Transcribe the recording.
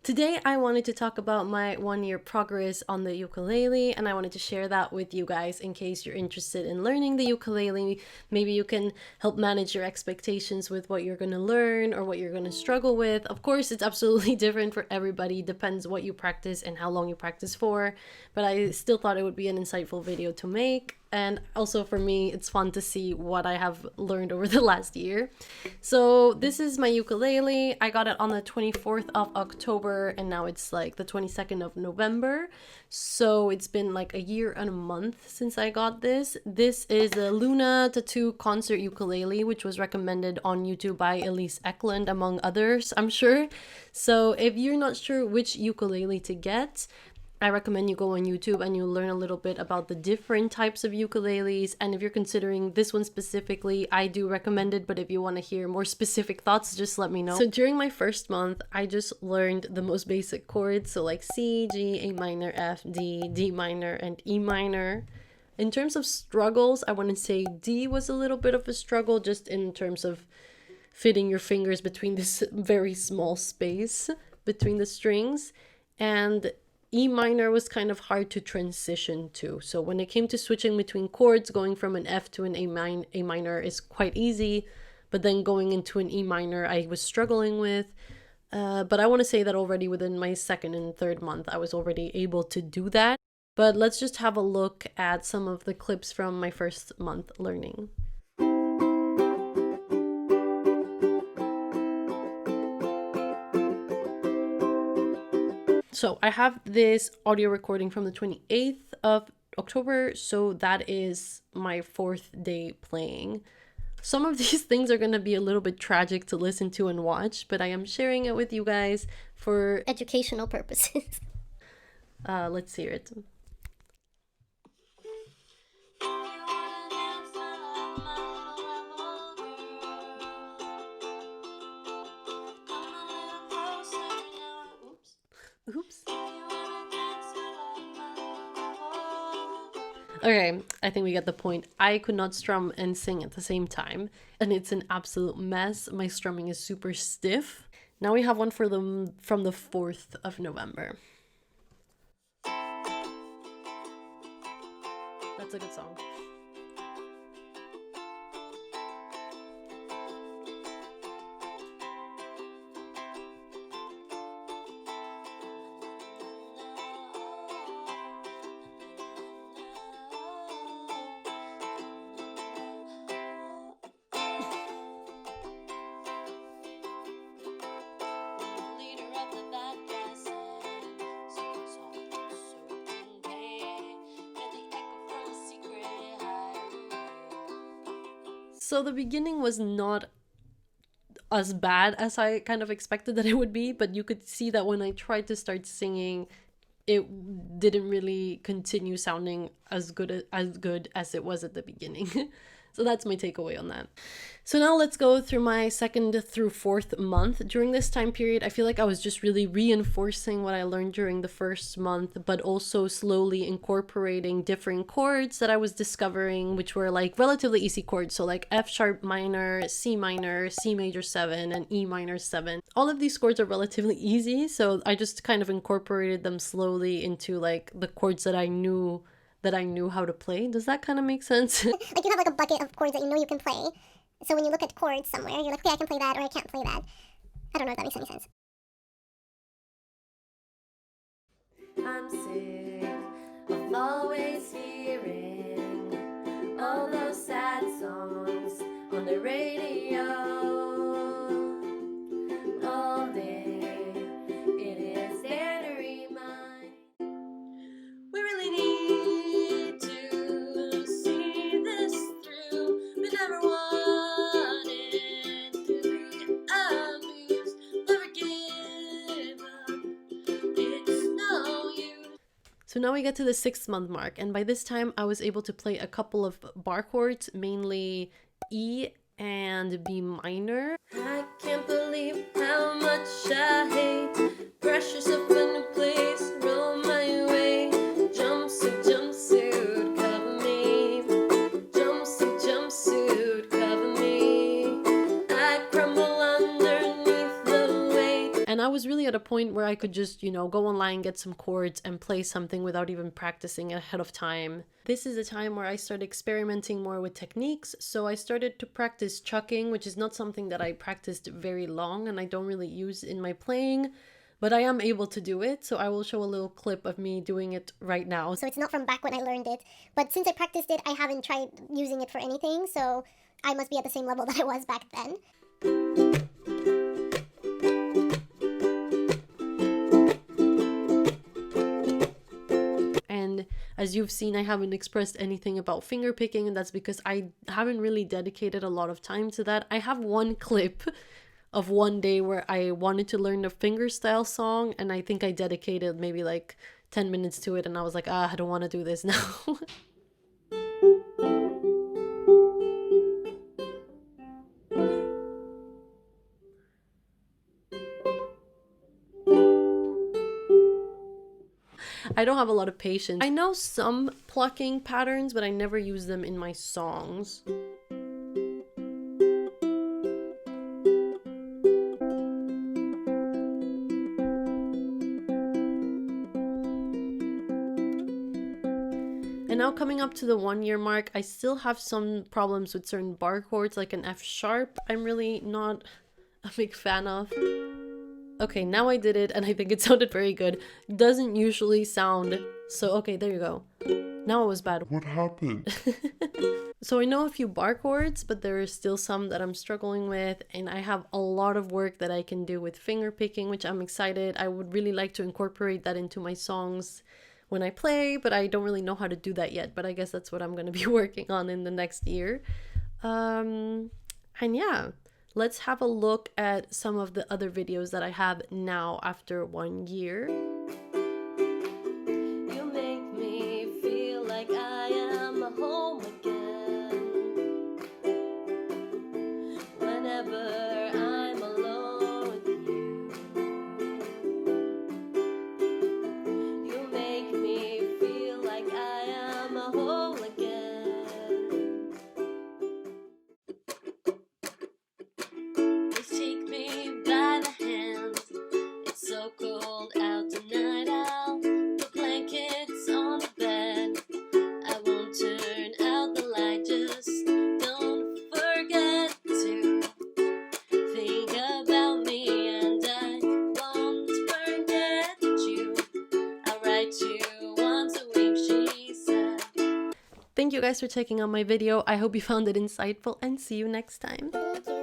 Today I wanted to talk about my 1 year progress on the ukulele, and I wanted to share that with you guys in case you're interested in learning the ukulele. Maybe you can help manage your expectations with what you're going to learn or what you're going to struggle with. Of course, it's absolutely different for everybody, depends what you practice and how long you practice for, but I still thought it would be an insightful video to make. And also for me, it's fun to see what I have learned over the last year. So this is my ukulele. I got it on the 24th of October and now it's like the 22nd of November. So it's been like a year and a month since I got this. This is the Luna Tattoo Concert Ukulele, which was recommended on YouTube by Elise Eklund, among others, I'm sure. So if you're not sure which ukulele to get, I recommend you go on YouTube and you learn a little bit about the different types of ukuleles. And if you're considering this one specifically, I do recommend it, but if you want to hear more specific thoughts, just let me know. So during my first month, I just learned the most basic chords, so like C, G, A minor, F, D, D minor, and E minor. In terms of struggles, I want to say D was a little bit of a struggle just in terms of fitting your fingers between this very small space between the strings, and E minor was kind of hard to transition to. So when it came to switching between chords, going from an F to an A minor is quite easy, but then going into an E minor I was struggling with. But I want to say that already within my second and third month I was already able to do that. But let's just have a look at some of the clips from my first month learning. So I have this audio recording from the 28th of October, so that is my 4th day playing. Some of these things are going to be a little bit tragic to listen to and watch, but I am sharing it with you guys for educational purposes. Let's hear it. Oops. Okay, I think we get the point. I could not strum and sing at the same time, and it's an absolute mess. My strumming is super stiff. Now we have one for them from the 4th of November. That's a good song. So the beginning was not as bad as I kind of expected that it would be, but you could see that when I tried to start singing, it didn't really continue sounding as good as it was at the beginning. So that's my takeaway on that. So now let's go through my 2nd through 4th month. During this time period, I feel like I was just really reinforcing what I learned during the first month, but also slowly incorporating different chords that I was discovering, which were like relatively easy chords. So like F sharp minor, C major 7, and E minor 7. All of these chords are relatively easy, so I just kind of incorporated them slowly into like the chords that I knew how to play. Does that kind of make sense? Like you have like a bucket of chords that you know you can play. So when you look at chords somewhere, you're like, okay, I can play that or I can't play that. I don't know if that makes any sense. I'm sick of always hearing all those sad songs on the radio all day. It is there to remind. We really need to see this through. We never wanted to be abused. Never give up. It's no use. So now we get to the 6th month mark, and by this time I was able to play a couple of bar chords, mainly E and B minor. I can't believe how much I hate precious up in a place, roll my way. Jumpsuit, jumpsuit, cover me. Jumpsuit, jumpsuit, cover me. I crumble underneath the weight. And I was really at a point where I could just, you know, go online, get some chords and play something without even practicing ahead of time. This is a time where I started experimenting more with techniques. So I started to practice chucking, which is not something that I practiced very long and I don't really use in my playing, but I am able to do it. So I will show a little clip of me doing it right now. So it's not from back when I learned it, but since I practiced it, I haven't tried using it for anything, so I must be at the same level that I was back then. And as you've seen, I haven't expressed anything about finger picking, and that's because I haven't really dedicated a lot of time to that. I have one clip of one day where I wanted to learn the fingerstyle song, and I think I dedicated maybe like 10 minutes to it, and I was like, I don't want to do this now. I don't have a lot of patience. I know some plucking patterns, but I never use them in my songs. And now coming up to the 1 year mark, I still have some problems with certain bar chords, like an F sharp. I'm really not a big fan of. Okay, now I did it and I think it sounded very good. Doesn't usually sound so. Okay, there you go. Now it was bad. What happened? So I know a few bar chords, but there are still some that I'm struggling with, and I have a lot of work that I can do with finger picking, which I'm excited. I would really like to incorporate that into my songs when I play, but I don't really know how to do that yet. But I guess that's what I'm going to be working on in the next year. And yeah, let's have a look at some of the other videos that I have now after 1 year. You make me feel like I am home again. Whenever I'm alone with you, you make me feel like I am whole again. Please take me by the hand. It's so cold out tonight. I'll put blankets on the bed. I won't turn out the light. Just don't forget to think about me, and I won't forget you. I'll write you once a week, she said. Thank you guys for checking out my video. I hope you found it insightful, and see you next time. Thank you.